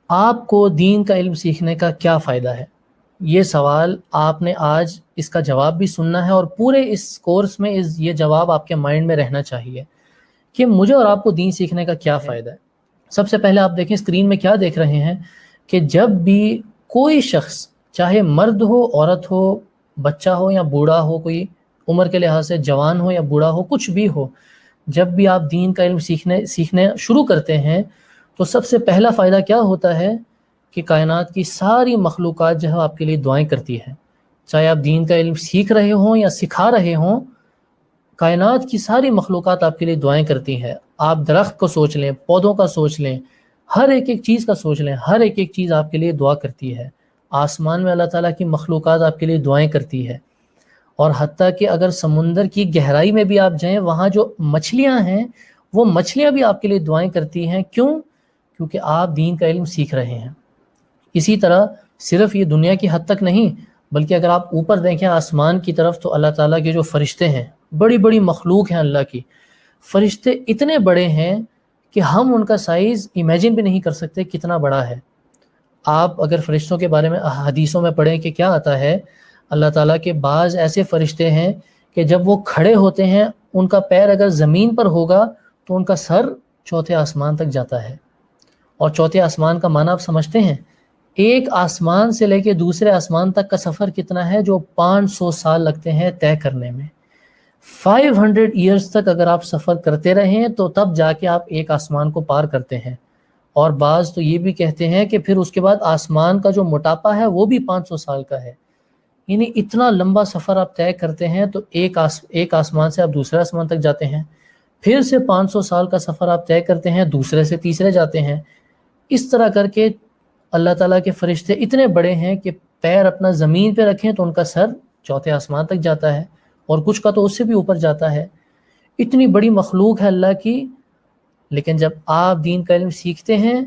آپ کو دین کا علم سیکھنے کا کیا فائدہ ہے؟ یہ سوال آپ نے آج اس کا جواب بھی سننا ہے، اور پورے اس کورس میں یہ جواب آپ کے مائنڈ میں رہنا چاہیے کہ مجھے اور آپ کو دین سیکھنے کا کیا فائدہ ہے۔ سب سے پہلے آپ دیکھیں اسکرین میں کیا دیکھ رہے ہیں کہ جب بھی کوئی شخص، چاہے مرد ہو، عورت ہو، بچہ ہو یا بوڑھا ہو، کوئی عمر کے لحاظ سے جوان ہو یا بوڑھا ہو، کچھ بھی ہو، جب بھی آپ دین کا علم سیکھنے شروع کرتے ہیں تو سب سے پہلا فائدہ کیا ہوتا ہے کہ کائنات کی ساری مخلوقات جو ہے آپ کے لیے دعائیں کرتی ہے۔ چاہے آپ دین کا علم سیکھ رہے ہوں یا سکھا رہے ہوں، کائنات کی ساری مخلوقات آپ کے لیے دعائیں کرتی ہیں۔ آپ درخت کو سوچ لیں، پودوں کا سوچ لیں، ہر ایک چیز کا سوچ لیں، ہر ایک چیز آپ کے لیے دعا کرتی ہے۔ آسمان میں اللہ تعالیٰ کی مخلوقات آپ کے لیے دعائیں کرتی ہے، اور حتیٰ کہ اگر سمندر کی گہرائی میں بھی آپ جائیں، وہاں جو مچھلیاں ہیں وہ مچھلیاں بھی آپ کے لیے دعائیں کرتی ہیں۔ کیوں؟ کیونکہ آپ دین کا علم سیکھ رہے ہیں۔ اسی طرح صرف یہ دنیا کی حد تک نہیں، بلکہ اگر آپ اوپر دیکھیں آسمان کی طرف، تو اللہ تعالیٰ کے جو فرشتے ہیں، بڑی بڑی مخلوق ہیں اللہ کی، فرشتے اتنے بڑے ہیں کہ ہم ان کا سائز امیجن بھی نہیں کر سکتے کتنا بڑا ہے۔ آپ اگر فرشتوں کے بارے میں حدیثوں میں پڑھیں کہ کیا آتا ہے، اللہ تعالیٰ کے بعض ایسے فرشتے ہیں کہ جب وہ کھڑے ہوتے ہیں، ان کا پیر اگر زمین پر ہوگا تو ان کا سر چوتھے آسمان تک جاتا ہے۔ اور چوتھے آسمان کا معنی آپ سمجھتے ہیں؟ ایک آسمان سے لے کے دوسرے آسمان تک کا سفر کتنا ہے؟ جو 500 سال لگتے ہیں طے کرنے میں۔ 500 ایئرز تک اگر آپ سفر کرتے رہیں تو تب جا کے آپ ایک آسمان کو پار کرتے ہیں۔ اور بعض تو یہ بھی کہتے ہیں کہ پھر اس کے بعد آسمان کا جو موٹاپا ہے وہ بھی 500 سال کا ہے۔ یعنی اتنا لمبا سفر آپ طے کرتے ہیں تو ایک آسمان سے آپ دوسرے آسمان تک جاتے ہیں، پھر سے 500 سال کا سفر آپ طے کرتے ہیں، دوسرے سے تیسرے جاتے ہیں۔ اس طرح کر کے اللہ تعالیٰ کے فرشتے اتنے بڑے ہیں کہ پیر اپنا زمین پہ رکھیں تو ان کا سر چوتھے آسمان تک جاتا ہے، اور کچھ کا تو اس سے بھی اوپر جاتا ہے۔ اتنی بڑی مخلوق ہے اللہ کی، لیکن جب آپ دین کا علم سیکھتے ہیں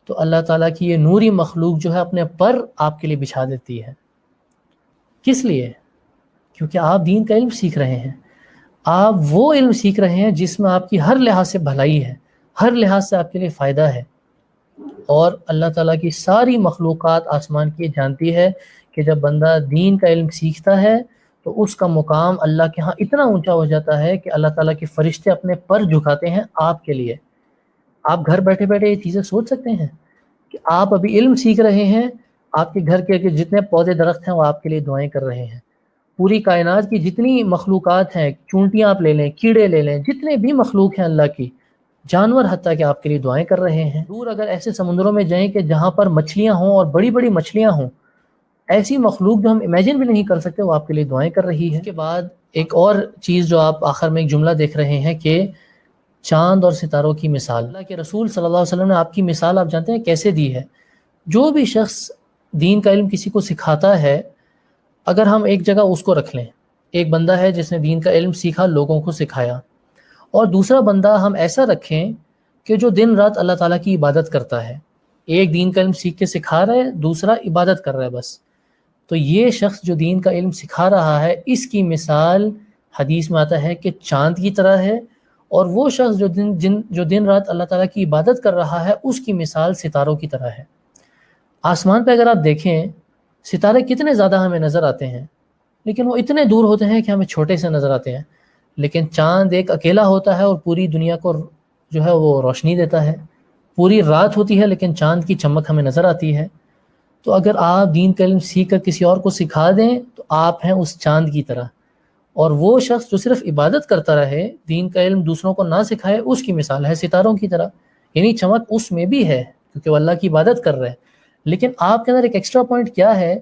تو اللہ تعالیٰ کی یہ نوری مخلوق جو ہے اپنے پر آپ کے لیے بچھا دیتی ہے۔ کس لیے؟ کیونکہ آپ دین کا علم سیکھ رہے ہیں۔ آپ وہ علم سیکھ رہے ہیں جس میں آپ کی ہر لحاظ سے بھلائی ہے، ہر لحاظ سے آپ کے لیے فائدہ ہے۔ اور اللہ تعالیٰ کی ساری مخلوقات آسمان کی جانتی ہے کہ جب بندہ دین کا علم سیکھتا ہے تو اس کا مقام اللہ کے ہاں اتنا اونچا ہو جاتا ہے کہ اللہ تعالیٰ کے فرشتے اپنے پر جھکاتے ہیں آپ کے لیے۔ آپ گھر بیٹھے بیٹھے یہ چیزیں سوچ سکتے ہیں کہ آپ ابھی علم سیکھ رہے ہیں، آپ کے گھر کے جتنے پودے درخت ہیں وہ آپ کے لیے دعائیں کر رہے ہیں۔ پوری کائنات کی جتنی مخلوقات ہیں، چونٹیاں آپ لے لیں، کیڑے لے لیں، جتنے بھی مخلوق ہیں اللہ کی، جانور حتیٰ کہ آپ کے لیے دعائیں کر رہے ہیں۔ دور اگر ایسے سمندروں میں جائیں کہ جہاں پر مچھلیاں ہوں اور بڑی بڑی مچھلیاں ہوں، ایسی مخلوق جو ہم امیجن بھی نہیں کر سکتے، وہ آپ کے لیے دعائیں کر رہی ہے۔ اس کے بعد ایک اور چیز جو آپ آخر میں ایک جملہ دیکھ رہے ہیں کہ چاند اور ستاروں کی مثال، اللہ کے رسول صلی اللہ علیہ وسلم نے آپ کی مثال آپ جانتے ہیں کیسے دی ہے؟ جو بھی شخص دین کا علم کسی کو سکھاتا ہے، اگر ہم ایک جگہ اس کو رکھ لیں، ایک بندہ ہے جس نے دین کا علم سیکھا، لوگوں کو سکھایا، اور دوسرا بندہ ہم ایسا رکھیں کہ جو دن رات اللہ تعالیٰ کی عبادت کرتا ہے۔ ایک دین کا علم سیکھ کے سکھا رہا ہے، دوسرا عبادت کر رہا ہے بس۔ تو یہ شخص جو دین کا علم سکھا رہا ہے، اس کی مثال حدیث میں آتا ہے کہ چاند کی طرح ہے، اور وہ شخص جو دن رات اللہ تعالیٰ کی عبادت کر رہا ہے، اس کی مثال ستاروں کی طرح ہے۔ آسمان پہ اگر آپ دیکھیں، ستارے کتنے زیادہ ہمیں نظر آتے ہیں، لیکن وہ اتنے دور ہوتے ہیں کہ ہمیں چھوٹے سے نظر آتے ہیں۔ لیکن چاند ایک اکیلا ہوتا ہے اور پوری دنیا کو جو ہے وہ روشنی دیتا ہے۔ پوری رات ہوتی ہے لیکن چاند کی چمک ہمیں نظر آتی ہے۔ تو اگر آپ دین کا علم سیکھ کر کسی اور کو سکھا دیں تو آپ ہیں اس چاند کی طرح، اور وہ شخص جو صرف عبادت کرتا رہے، دین کا علم دوسروں کو نہ سکھائے، اس کی مثال ہے ستاروں کی طرح۔ یعنی چمک اس میں بھی ہے کیونکہ وہ اللہ کی عبادت کر رہے ہیں، لیکن آپ کے اندر ایک ایکسٹرا پوائنٹ کیا ہے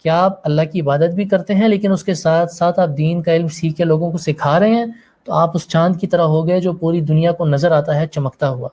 کہ آپ اللہ کی عبادت بھی کرتے ہیں، لیکن اس کے ساتھ ساتھ آپ دین کا علم سیکھ کے لوگوں کو سکھا رہے ہیں، تو آپ اس چاند کی طرح ہو گئے جو پوری دنیا کو نظر آتا ہے چمکتا ہوا۔